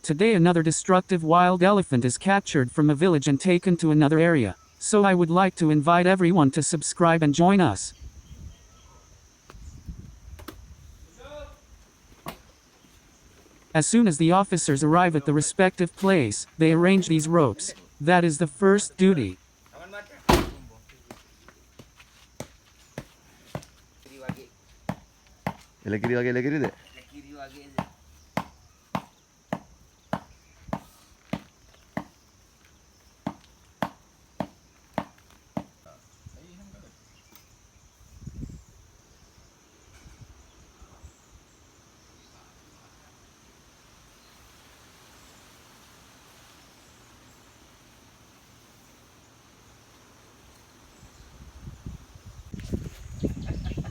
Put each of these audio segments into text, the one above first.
Today another destructive wild elephant is captured from a village and taken to another area. So I would like to invite everyone to subscribe and join us. As soon as the officers arrive at the respective place, they arrange these ropes. That is the first duty. kiri deh.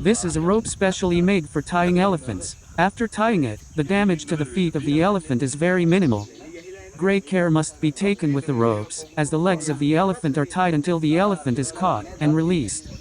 This is a rope specially made for tying elephants. After tying it, the damage to the feet of the elephant is very minimal. Great care must be taken with the ropes, as the legs of the elephant are tied until the elephant is caught and released.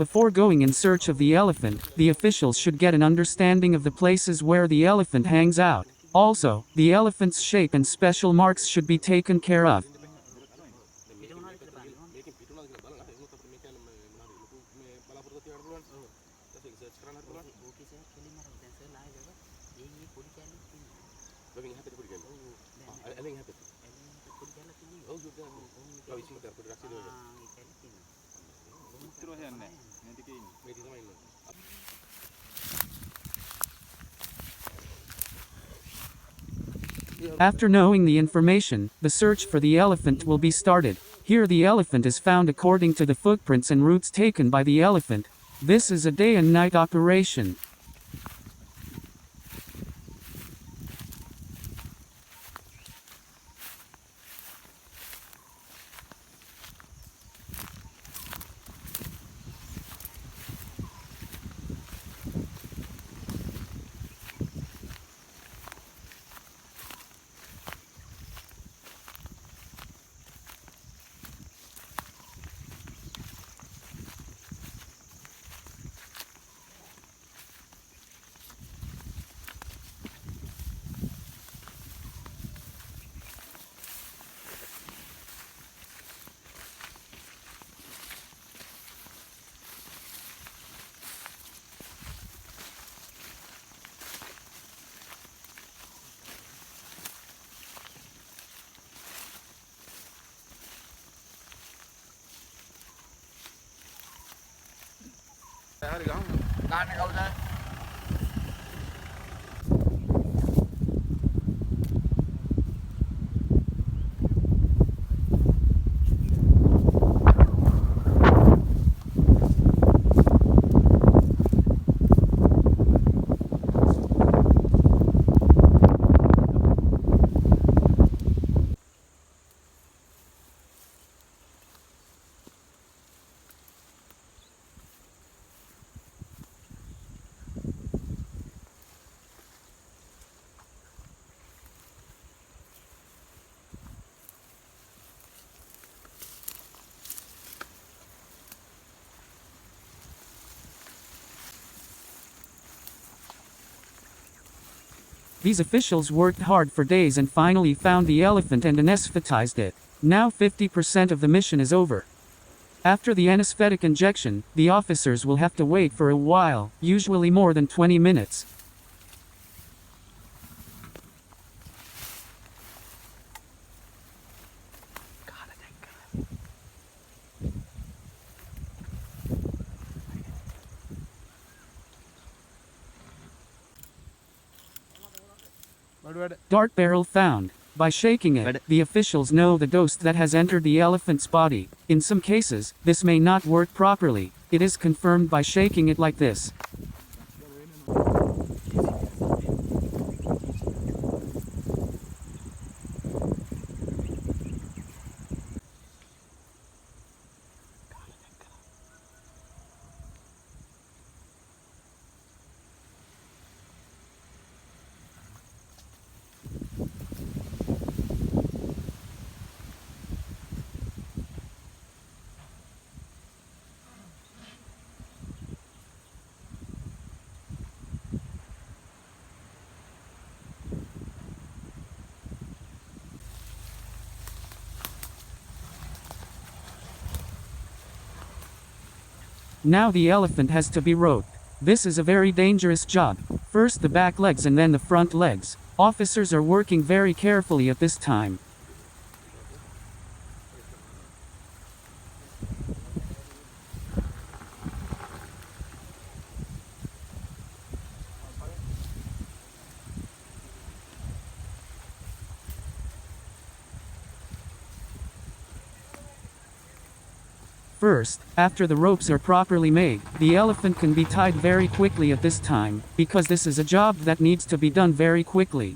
Before going in search of the elephant, the officials should get an understanding of the places where the elephant hangs out. Also, the elephant's shape and special marks should be taken care of. After knowing the information, the search for the elephant will be started. Here the elephant is found according to the footprints and routes taken by the elephant. This is a day and night operation. These officials worked hard for days and finally found the elephant and anesthetized it. Now 50% of the mission is over. After the anesthetic injection, the officers will have to wait for a while, usually more than 20 minutes. Dart barrel found. By shaking it, the officials know the dose that has entered the elephant's body. In some cases, this may not work properly. It is confirmed by shaking it like this. Now the elephant has to be roped. This is a very dangerous job. First the back legs and then the front legs. Officers are working very carefully at this time. First, after the ropes are properly made, the elephant can be tied very quickly at this time, because this is a job that needs to be done very quickly.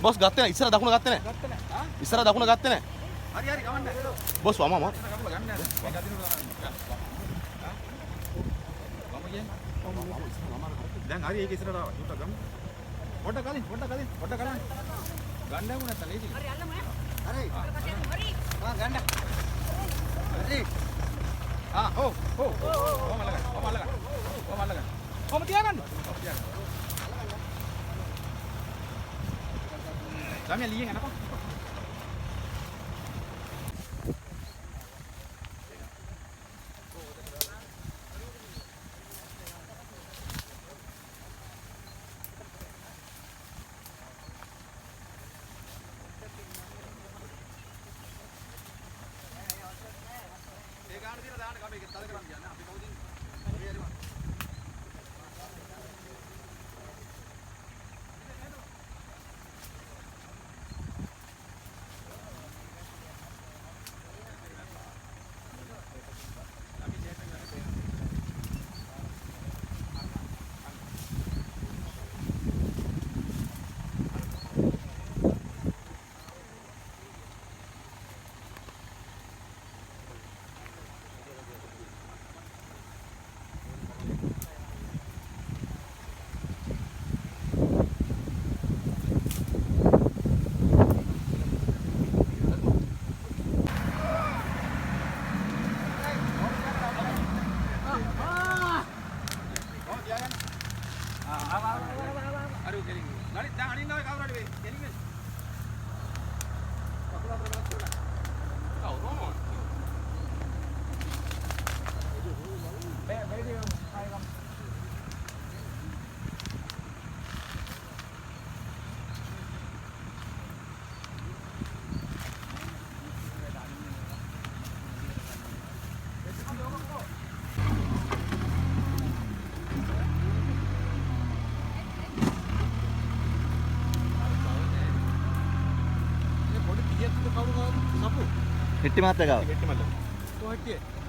Boss ගත්තේ නැහැ. ඉස්සර දකුණ ගත්තේ නැහැ. ඉස්සර දකුණ ගත්තේ නැහැ. හරි හරි ගමන්නේ. බොස් වම වම. ගන්න නැහැ. මේ ගදිනු දැන් හරි ඒක ඉස්සරට ආවා. චුට්ටක් ගමු. පොඩ්ඩක් කලින් ගන්න නැවුන නැත්තම් නේද? හරි අල්ලමු ඈ. හරි. හරි. ගන්න. හරි. හිටි මාත්‍යාව.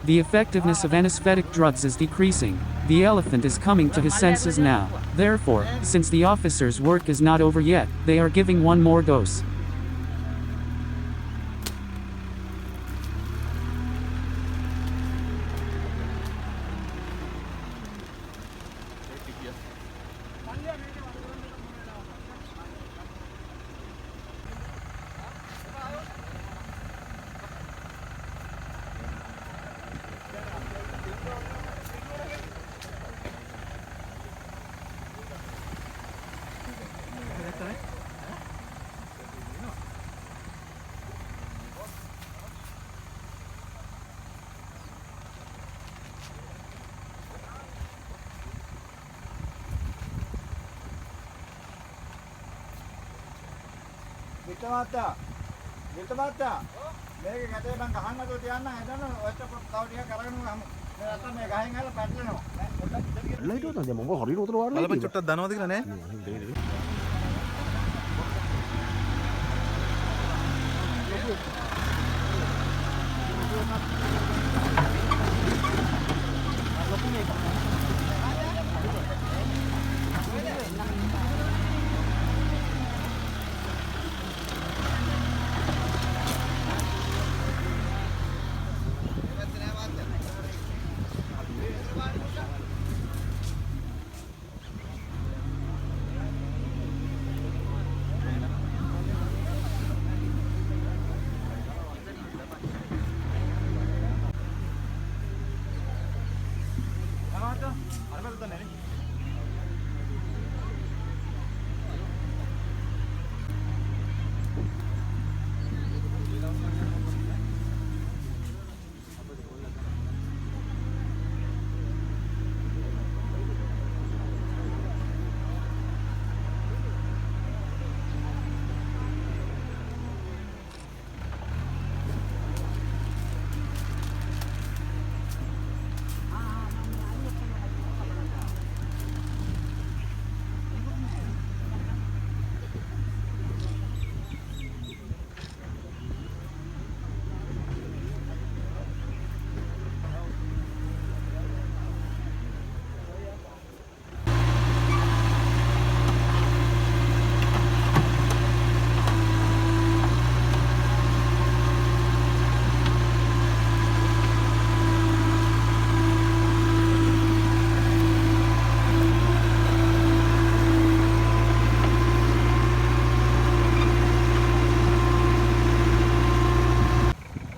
The effectiveness of anesthetic drugs is decreasing. The elephant is coming to his senses now. Therefore, since the officer's work is not over yet, they are giving one more dose. මේක ගැටේ මං ගහන්න නැතුව තියන්න හදන ඔයත් තව ටිකක් අරගෙන ගමු. මේ නැත්තම් මේ ගහෙන් ඇල පැටලෙනවා. ලයිට් උතන දැන් මම හරියට උතර වඩලා. බලපන් චුට්ටක් දනවද කියලා නෑ.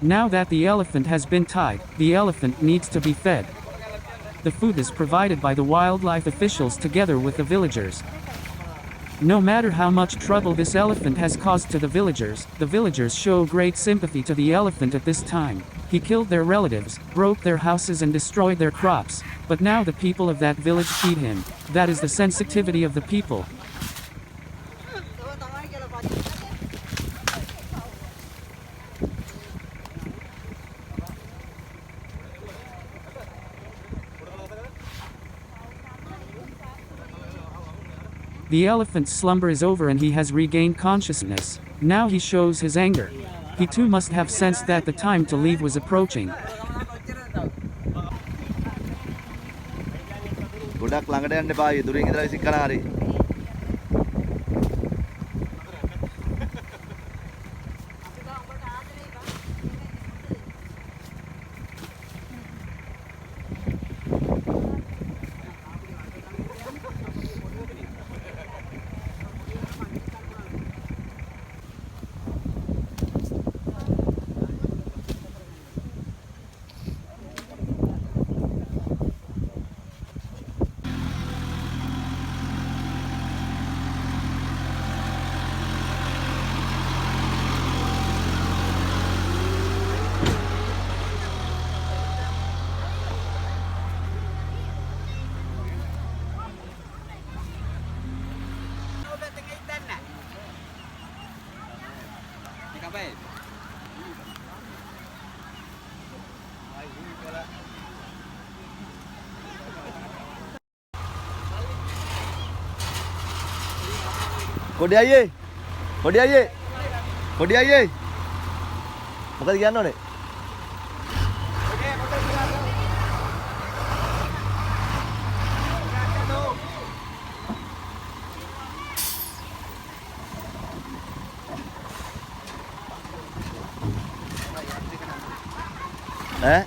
Now that the elephant has been tied, the elephant needs to be fed. The food is provided by the wildlife officials together with the villagers. No matter how much trouble this elephant has caused to the villagers show great sympathy to the elephant at this time. He killed their relatives, broke their houses and destroyed their crops, but now the people of that village feed him. That is the sensitivity of the people. The elephant's slumber is over and he has regained consciousness. Now he shows his anger. He too must have sensed that the time to leave was approaching. ගොඩක් ළඟට යන්න එපා. දුරින් ඉඳලා විසිකන හරි. කොඩි අයියේ කොඩි අයියේ කොඩි අයියේ මොකද කියන්න ඕනේ ඈ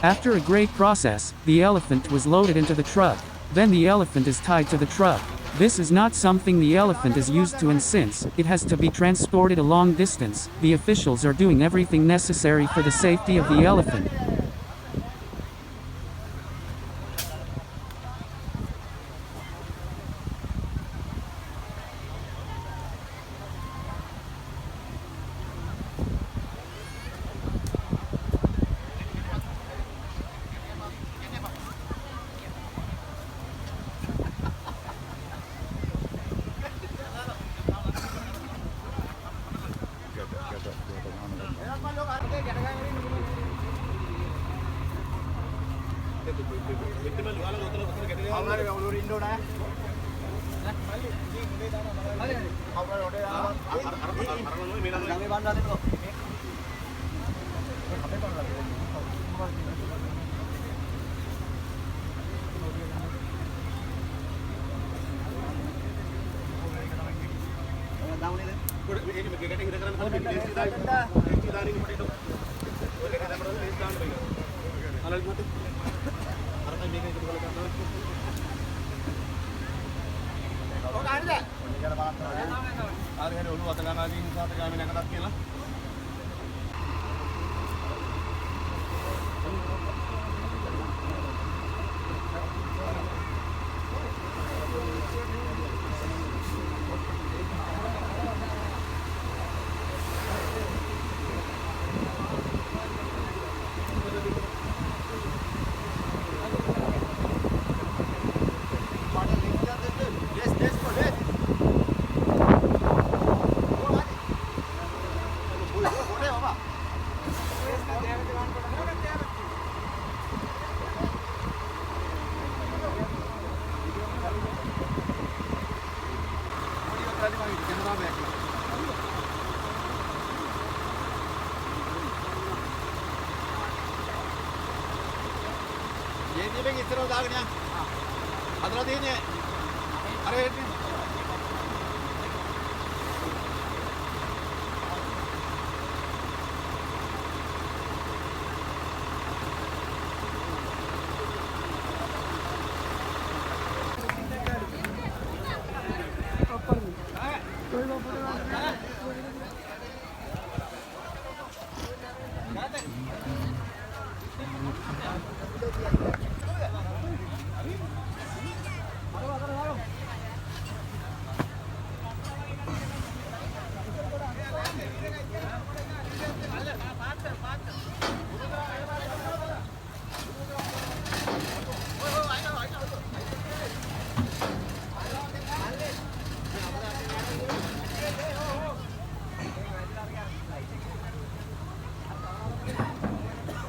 After a great process, the elephant was loaded into the truck. Then the elephant is tied to the truck. This is not something the elephant is used to, and since it has to be transported a long distance, the officials are doing everything necessary for the safety of the elephant.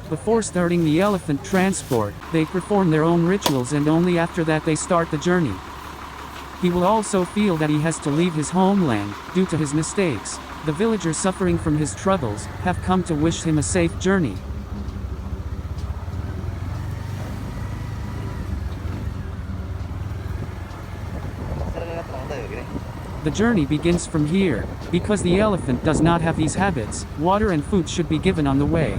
Before starting the elephant transport, they perform their own rituals, and only after that they start the journey. He will also feel that he has to leave his homeland, due to his mistakes. The villagers suffering from his troubles, have come to wish him a safe journey. The journey begins from here. Because the elephant does not have these habits, water and food should be given on the way.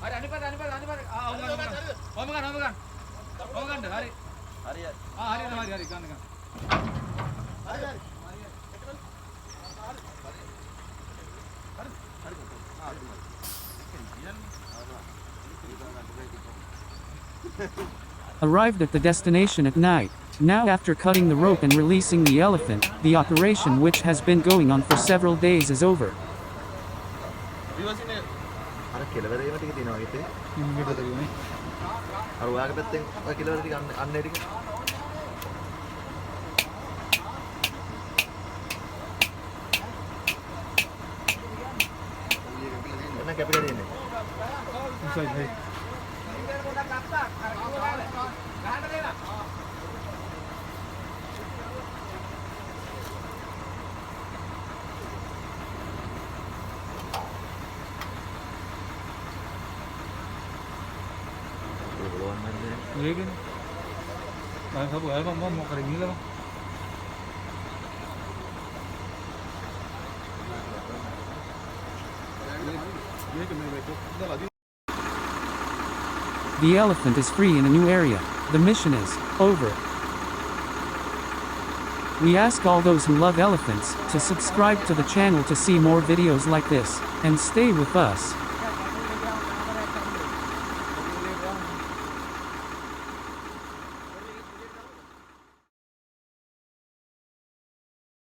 හරි අනිපත ඔහොම ගන්න. හරි. හරි. හරි ගන්න. Arrived at the destination at night. Now after cutting the rope and releasing the elephant, the operation which has been going on for several days is over. viewers ඉන්නේ අර කෙලවර ඒවා ටික තියෙනවා ඒකේ. අර ඔයාගේ පැත්තෙන් ඔය කෙලවර ටික අන්න ඒ ටික. එන්න කැපිලා තියෙන්නේ. ඒකනේ. මම කපුවා මම මොකද ගිහලා. The elephant is free in a new area. The mission is over. We ask all those who love elephants to subscribe to the channel to see more videos like this, and stay with us.